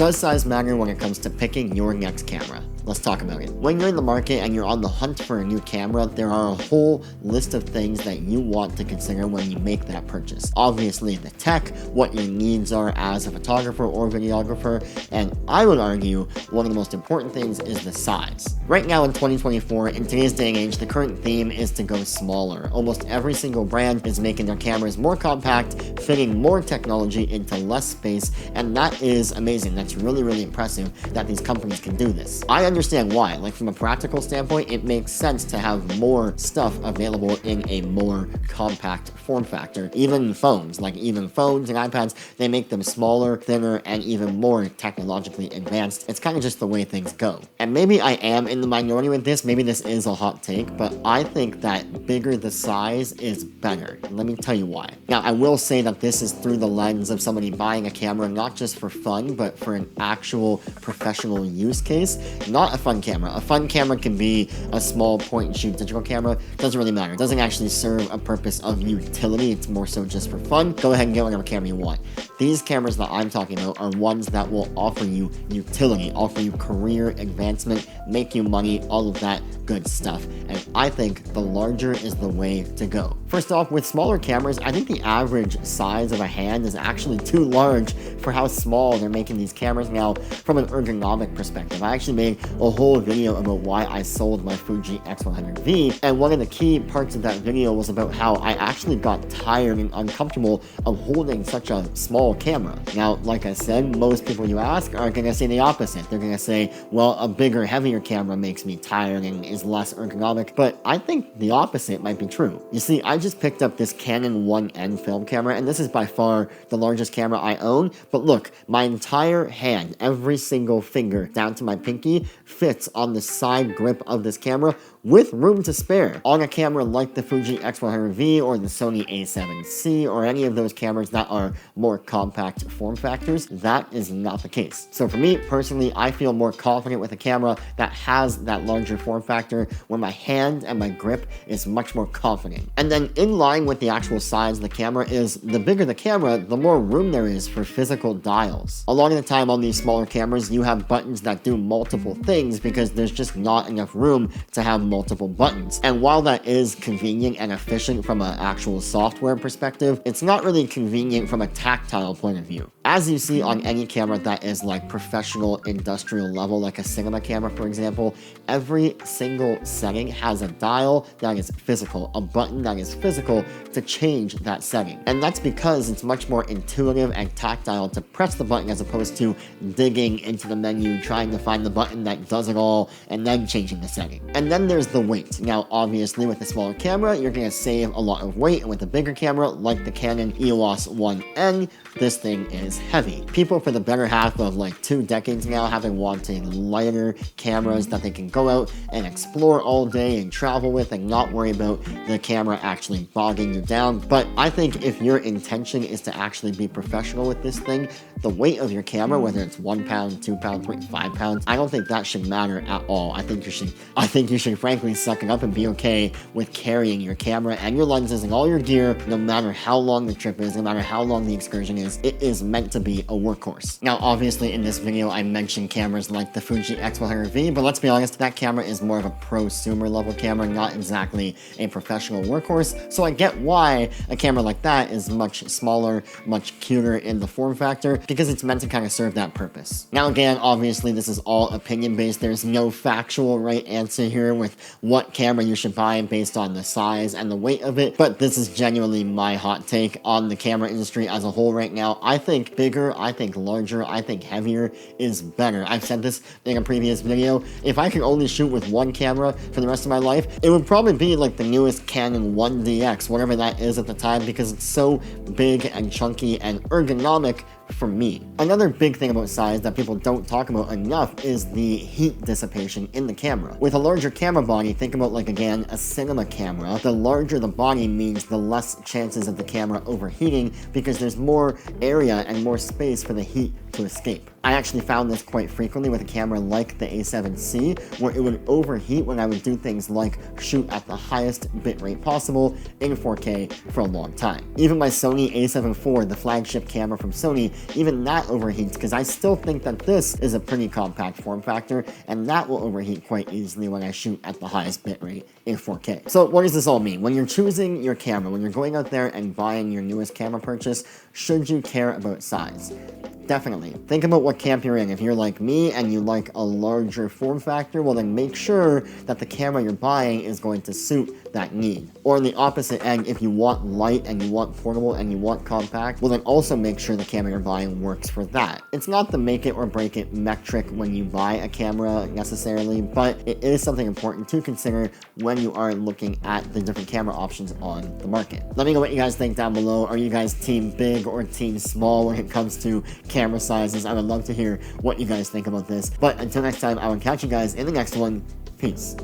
Does size matter when it comes to picking your next camera? Let's talk about it. When you're in the market and you're on the hunt for a new camera, there are a whole list of things that you want to consider when you make that purchase. Obviously the tech, what your needs are as a photographer or videographer, and I would argue one of the most important things is the size. Right now in 2024, in today's day and age, the current theme is to go smaller. Almost every single brand is making their cameras more compact, fitting more technology into less space, and that is amazing. That's really, really impressive that these companies can do this. I understand why. Like, from a practical standpoint, it makes sense to have more stuff available in a more compact form factor. Even phones and iPads, they make them smaller, thinner, and even more technologically advanced. It's kind of just the way things go. And maybe I am in the minority with this, maybe this is a hot take, but I think that bigger the size is better. Let me tell you why. Now, I will say that this is through the lens of somebody buying a camera not just for fun, but for an actual professional use case. Not a fun camera. A fun camera can be a small point-and-shoot digital camera. Doesn't really matter. It doesn't actually serve a purpose of utility. It's more so just for fun. Go ahead and get whatever camera you want. These cameras that I'm talking about are ones that will offer you utility, offer you career advancement, make you money, all of that good stuff. And I think the larger is the way to go. First off, with smaller cameras, I think the average size of a hand is actually too large for how small they're making these cameras now from an ergonomic perspective. I actually made a whole video about why I sold my Fuji X100V, and one of the key parts of that video was about how I actually got tired and uncomfortable of holding such a small camera. Now, like I said, most people you ask are going to say the opposite. They're going to say, well, a bigger, heavier camera makes me tired and is less ergonomic, but I think the opposite might be true. You see, I just picked up this Canon 1N film camera, and this is by far the largest camera I own, but look, my entire hand, every single finger down to my pinky, fits on the side grip of this camera with room to spare. On a camera like the Fuji X100V or the Sony A7C or any of those cameras that are more compact form factors, that is not the case. So for me personally, I feel more confident with a camera that has that larger form factor where my hand and my grip is much more confident. And then in line with the actual size of the camera is the bigger the camera, the more room there is for physical dials. A lot of the time on these smaller cameras, you have buttons that do multiple things because there's just not enough room to have multiple buttons. And while that is convenient and efficient from an actual software perspective, it's not really convenient from a tactile point of view. As you see on any camera that is like professional industrial level, like a cinema camera for example, every single setting has a dial that is physical, a button that is physical to change that setting. And that's because it's much more intuitive and tactile to press the button as opposed to digging into the menu, trying to find the button that does it all, and then changing the setting. And then there's the weight. Now, obviously, with a smaller camera, you're going to save a lot of weight, and with a bigger camera, like the Canon EOS 1N, this thing is heavy. People for the better half of like 2 decades now have been wanting lighter cameras that they can go out and explore all day and travel with and not worry about the camera actually bogging you down. But I think if your intention is to actually be professional with this thing, the weight of your camera, whether it's 1 pound, 2 pounds, 5 pounds, I don't think that should matter at all. I think you should frankly suck it up and be okay with carrying your camera and your lenses and all your gear, no matter how long the trip is, no matter how long the excursion is. It is meant to be a workhorse. Now, obviously in this video, I mentioned cameras like the Fuji X100V, but let's be honest, that camera is more of a prosumer level camera, not exactly a professional workhorse. So I get why a camera like that is much smaller, much cuter in the form factor, because it's meant to kind of serve that purpose. Now again, obviously this is all opinion based. There's no factual right answer here with what camera you should buy based on the size and the weight of it, but this is genuinely my hot take on the camera industry as a whole right now. I think bigger, I think larger, I think heavier is better. I've said this in a previous video. If I could only shoot with one camera for the rest of my life, it would probably be like the newest Canon 1DX, whatever that is at the time, because it's so big and chunky and ergonomic for me. Another big thing about size that people don't talk about enough is the heat dissipation in the camera. With a larger camera body, think about, like, again, a cinema camera. The larger the body means the less chances of the camera overheating because there's more area and more space for the heat to escape. I actually found this quite frequently with a camera like the A7C, where it would overheat when I would do things like shoot at the highest bitrate possible in 4K for a long time. Even my Sony A7 IV, the flagship camera from Sony, even that overheats because I still think that this is a pretty compact form factor, and that will overheat quite easily when I shoot at the highest bitrate in 4K. So what does this all mean? When you're choosing your camera, when you're going out there and buying your newest camera purchase, should you care about size? Definitely. Think about what camp you're in. If you're like me and you like a larger form factor, well then make sure that the camera you're buying is going to suit that need. Or on the opposite end, if you want light and you want portable and you want compact, well then also make sure the camera you're buying works for that. It's not the make it or break it metric when you buy a camera necessarily, but it is something important to consider when you are looking at the different camera options on the market. Let me know what you guys think down below. Are you guys team big or team small when it comes to camera sizes? I would love to hear what you guys think about this. But until next time, I will catch you guys in the next one. Peace.